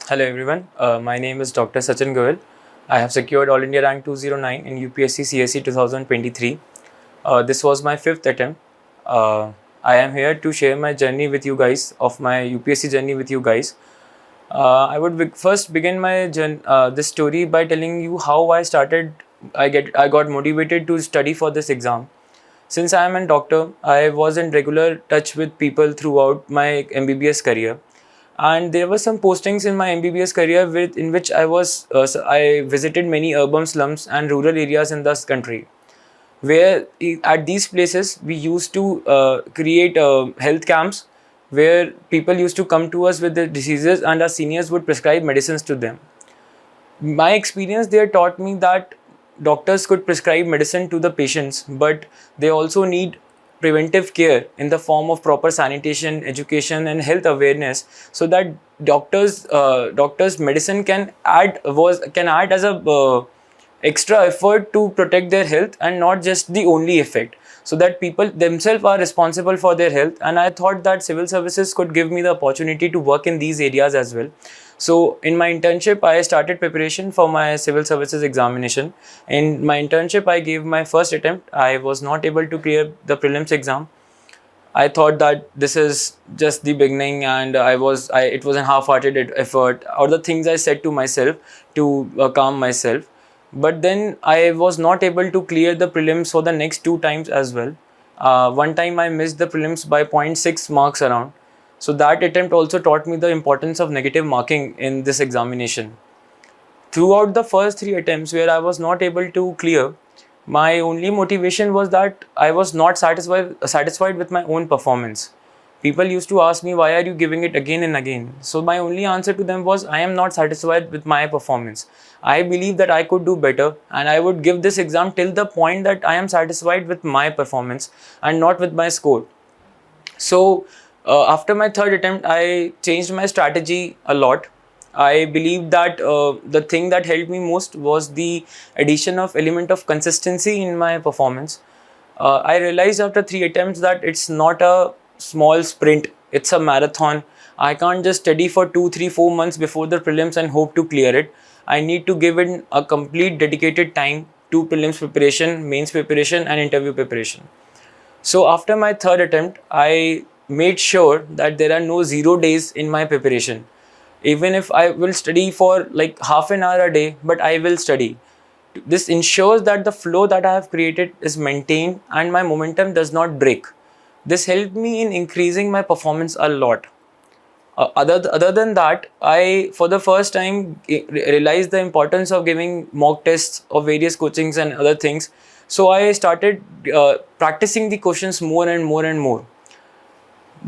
Hello everyone, my name is Dr. Sachin Goel. I have secured All India Rank 209 in UPSC CSE 2023. This was my fifth attempt. I am here to share my journey with you guys, of my UPSC journey with you guys. I would first begin my this story by telling you how I started. I got motivated to study for this exam. Since I am a doctor, I was in regular touch with people throughout my MBBS career, and there were some postings in my MBBS career in which I visited many urban slums and rural areas in this country, where at these places we used to create health camps where people used to come to us with their diseases and our seniors would prescribe medicines to them. My experience there taught me that doctors could prescribe medicine to the patients, but they also need preventive care in the form of proper sanitation, education, and health awareness, so that doctors medicine can add as a extra effort to protect their health and not just the only effect, so that people themselves are responsible for their health. And I thought that civil services could give me the opportunity to work in these areas as well. So in my internship, I started preparation for my civil services examination. In my internship, I gave my first attempt. I was not able to clear the prelims exam. I thought that this is just the beginning, and it was a half-hearted effort, or the things I said to myself to calm myself. But then I was not able to clear the prelims for the next two times as well. One time I missed the prelims by zero point 0.6 marks around. So that attempt also taught me the importance of negative marking in this examination. Throughout the first three attempts where I was not able to clear, my only motivation was that I was not satisfied with my own performance. People used to ask me, why are you giving it again and again? So my only answer to them was, I am not satisfied with my performance. I believe that I could do better, and I would give this exam till the point that I am satisfied with my performance and not with my score. So after my third attempt, I changed my strategy a lot. I believe that the thing that helped me most was the addition of element of consistency in my performance. I realized after three attempts that it's not a small sprint, it's a marathon. I can't just study for 2, 3, 4 months before the prelims and hope to clear it. I need to give it a complete dedicated time to prelims preparation, mains preparation, and interview preparation. So after my third attempt, I made sure that there are no 0 days in my preparation. Even if I will study for like half an hour a day, but I will study. This ensures that the flow that I have created is maintained and my momentum does not break. This helped me in increasing my performance a lot. Other than that, I for the first time realized the importance of giving mock tests of various coachings and other things. So I started practicing the questions more and more and more.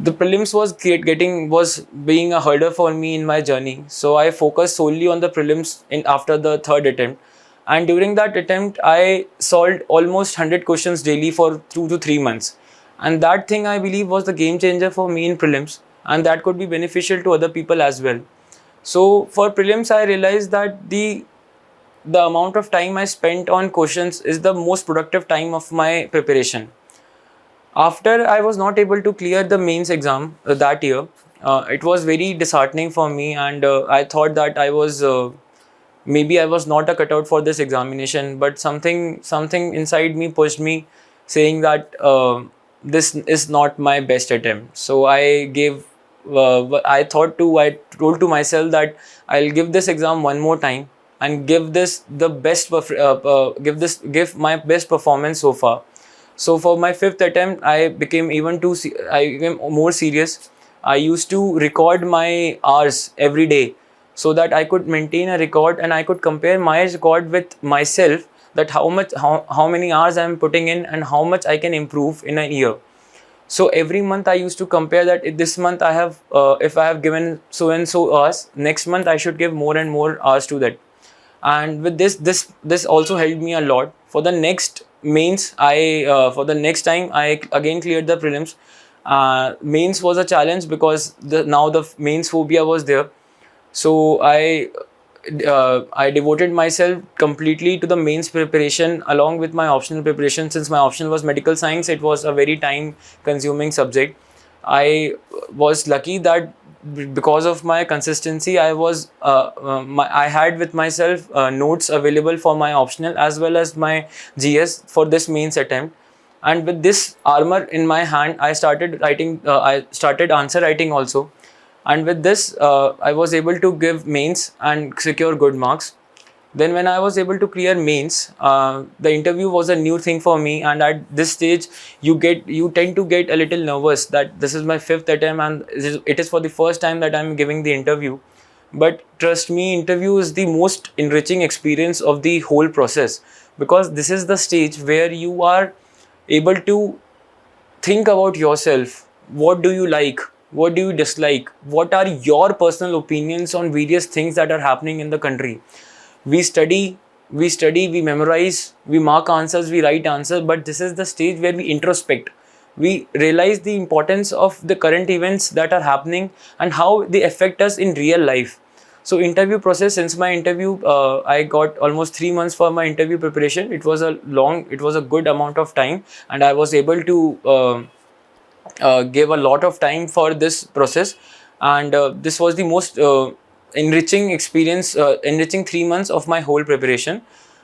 The prelims was being a hurdle for me in my journey, so I focused solely on the prelims after the third attempt. And during that attempt, I solved almost 100 questions daily for 2 to 3 months, and that thing I believe was the game changer for me in prelims, and that could be beneficial to other people as well. So for prelims, I realized that the amount of time I spent on questions is the most productive time of my preparation. After I was not able to clear the mains exam that year, it was very disheartening for me, and I thought that maybe I was not a cutout for this examination. But something inside me pushed me, saying that this is not my best attempt. So I told to myself that I'll give this exam one more time and give my best performance so far. So for my fifth attempt, I became more serious. I used to record my hours every day so that I could maintain a record and I could compare my record with myself, that how many hours I am putting in and how much I can improve in a year. So every month I used to compare that this month if I have given so and so hours, next month I should give more and more hours to that. And with this also helped me a lot. For the next mains, for the next time I again cleared the prelims. Mains was a challenge because now the mains phobia was there. So I devoted myself completely to the mains preparation along with my optional preparation. Since my option was medical science, it was a very time consuming subject. I was lucky that because of my consistency, I had with myself notes available for my optional as well as my GS for this mains attempt. And with this armor in my hand, I started writing. I started answer writing also, and with this, I was able to give mains and secure good marks. Then when I was able to clear mains, the interview was a new thing for me, and at this stage you tend to get a little nervous that this is my fifth attempt and it is for the first time that I'm giving the interview. But trust me, interview is the most enriching experience of the whole process, because this is the stage where you are able to think about yourself. What do you like? What do you dislike? What are your personal opinions on various things that are happening in the country? We study, we memorize, we mark answers, we write answers, but this is the stage where we introspect. We realize the importance of the current events that are happening and how they affect us in real life. So interview process, since my interview, I got almost 3 months for my interview preparation. It was a good amount of time, and I was able to give a lot of time for this process. And this was the most enriching experience, enriching 3 months of my whole preparation.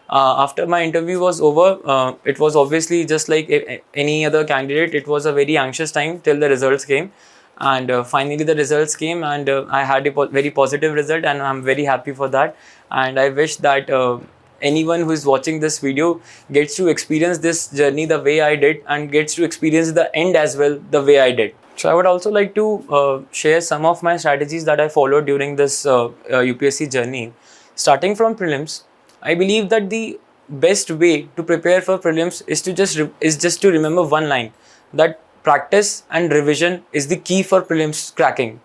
After my interview was over, it was obviously just like any other candidate. It was a very anxious time till the results came, and finally the results came, and I had a very positive result, and I'm very happy for that. And I wish that anyone who is watching this video gets to experience this journey the way I did, and gets to experience the end as well the way I did. So I would also like to share some of my strategies that I followed during this UPSC journey. Starting from prelims, I believe that the best way to prepare for prelims is just to remember one line, that practice and revision is the key for prelims cracking.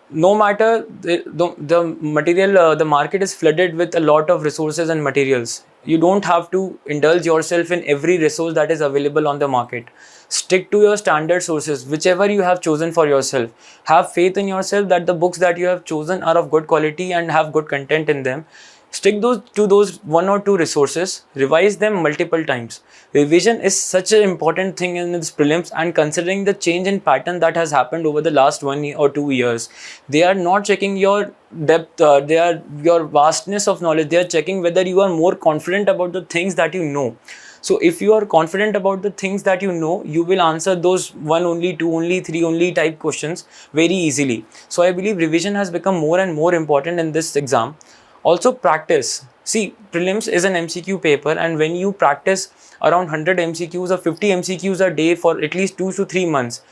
No matter the material, the market is flooded with a lot of resources and materials. You don't have to indulge yourself in every resource that is available on the market. Stick to your standard sources, whichever you have chosen for yourself. Have faith in yourself that the books that you have chosen are of good quality and have good content in them. Stick to those one or two resources, revise them multiple times. Revision is such an important thing in this prelims, and considering the change in pattern that has happened over the last 1 or 2 years, they are not checking your depth, they are your vastness of knowledge. They are checking whether you are more confident about the things that you know. So if you are confident about the things that you know, you will answer those 1 only, 2 only, 3 only type questions very easily. So I believe revision has become more and more important in this exam. Also practice. See, prelims is an MCQ paper, and when you practice around 100 MCQs or 50 MCQs a day for at least 2 to 3 months,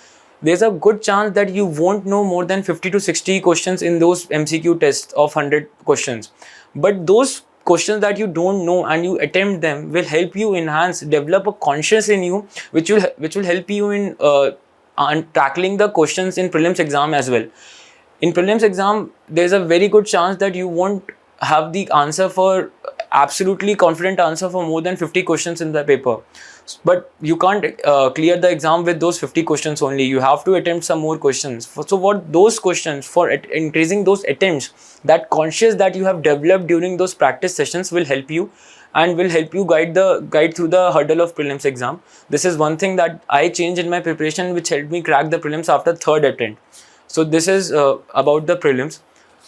there's a good chance that you won't know more than 50 to 60 questions in those MCQ tests of 100 questions. But those questions that you don't know and you attempt them will help you enhance, develop a conscience in you, which will help you in tackling the questions in prelims exam as well. In prelims exam, there's a very good chance that you won't have the answer for absolutely confident answer for more than 50 questions in the paper. But you can't clear the exam with those 50 questions only. You have to attempt some more questions. So what those questions, for increasing those attempts, that conscious that you have developed during those practice sessions will help you, and will help you guide through the hurdle of prelims exam. This is one thing that I changed in my preparation, which helped me crack the prelims after third attempt. So this is about the prelims.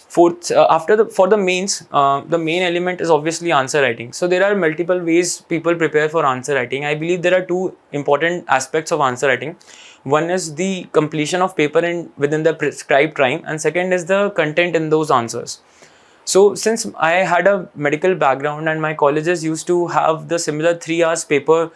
For the mains, the main element is obviously answer writing. So there are multiple ways people prepare for answer writing. I believe there are two important aspects of answer writing. One is the completion of paper within the prescribed time, and second is the content in those answers. So since I had a medical background and my colleges used to have the similar 3 hours paper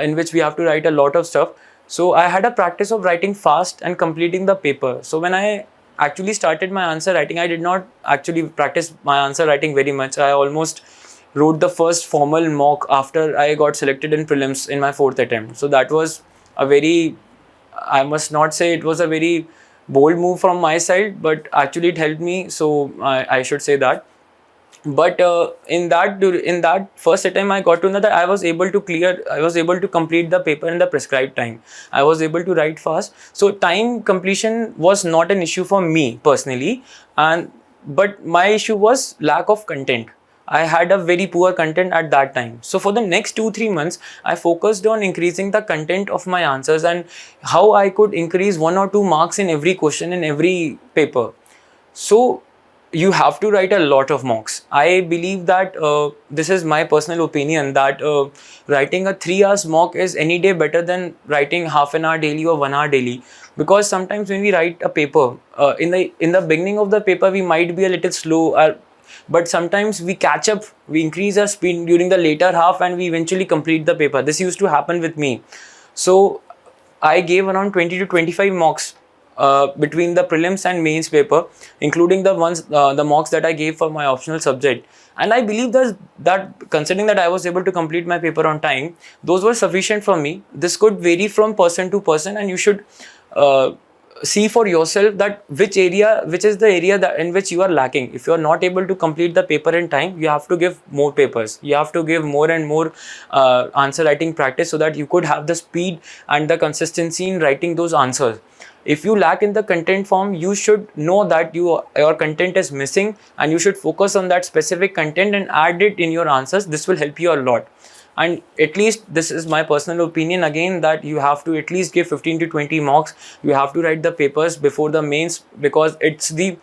in which we have to write a lot of stuff, so I had a practice of writing fast and completing the paper. So when I actually started my answer writing, I did not actually practice my answer writing very much. I almost wrote the first formal mock after I got selected in prelims in my 4th attempt. So that was a very, I must not say it was a very bold move from my side, but actually it helped me. So I should say that. But in that first attempt, I got to know that I was able to complete the paper in the prescribed time. I was able to write fast. So time completion was not an issue for me personally, but my issue was lack of content. I had a very poor content at that time. So for the next 2-3 months, I focused on increasing the content of my answers and how I could increase 1 or 2 marks in every question in every paper. So you have to write a lot of mocks. I believe that this is my personal opinion, that writing a 3 hours mock is any day better than writing half an hour daily or 1 hour daily. Because sometimes when we write a paper, in the beginning of the paper we might be a little slow, but sometimes we catch up, we increase our speed during the later half, and we eventually complete the paper. This used to happen with me. So I gave around 20 to 25 mocks between the prelims and mains paper, including the mocks that I gave for my optional subject. And I believe that considering that I was able to complete my paper on time, those were sufficient for me. This could vary from person to person, and you should uh, see for yourself that which is the area that in which you are lacking. If you are not able to complete the paper in time, you have to give more papers, you have to give more and more answer writing practice, so that you could have the speed and the consistency in writing those answers. If you lack in the content form, you should know that your content is missing, and you should focus on that specific content and add it in your answers. This will help you a lot. And at least this is my personal opinion again, that you have to at least give 15 to 20 mocks. You have to write the papers before the mains, because it's the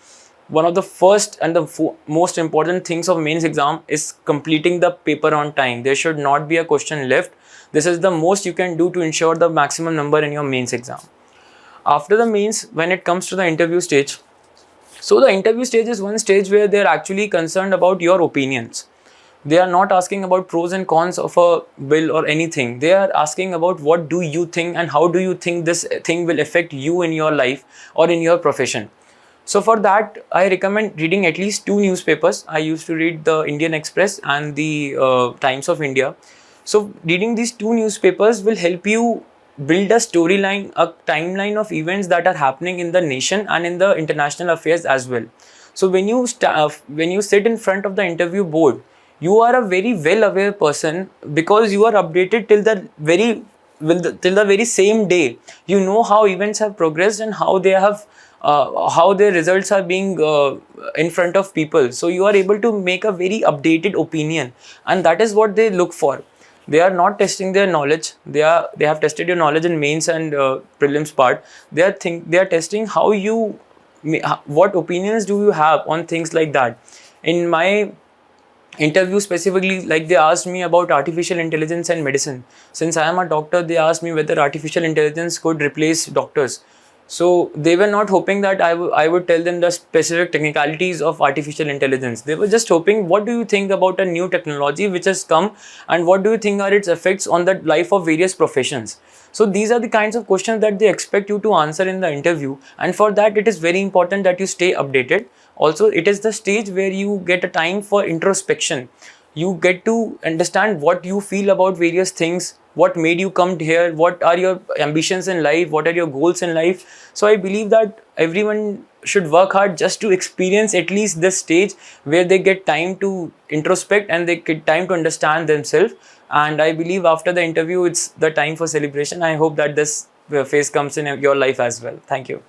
one of the first and the most important things of mains exam is completing the paper on time. There should not be a question left. This is the most you can do to ensure the maximum number in your mains exam. After the mains, when it comes to the interview stage, so the interview stage is one stage where they're actually concerned about your opinions. They are not asking about pros and cons of a bill or anything. They are asking about what do you think and how do you think this thing will affect you in your life or in your profession. So for that, I recommend reading at least 2 newspapers. I used to read the Indian Express and the Times of India. So reading these 2 newspapers will help you build a storyline, a timeline of events that are happening in the nation and in the international affairs as well. So when you sit in front of the interview board, you are a very well aware person, because you are updated till the very same day. You know how events have progressed and how their results are being in front of people. So you are able to make a very updated opinion, and that is what they look for. They are not testing their knowledge. They have tested your knowledge in mains and prelims part. They are testing what opinions do you have on things like that. In my interview specifically, like, they asked me about artificial intelligence and medicine. Since I am a doctor, they asked me whether artificial intelligence could replace doctors. So they were not hoping that I would tell them the specific technicalities of artificial intelligence. They were just hoping, what do you think about a new technology which has come, and what do you think are its effects on the life of various professions? So these are the kinds of questions that they expect you to answer in the interview, and for that it is very important that you stay updated. Also, it is the stage where you get a time for introspection. You get to understand what you feel about various things, what made you come here, what are your ambitions in life, what are your goals in life. So I believe that everyone should work hard just to experience at least this stage where they get time to introspect and they get time to understand themselves. And I believe after the interview, it's the time for celebration. I hope that this phase comes in your life as well. Thank you.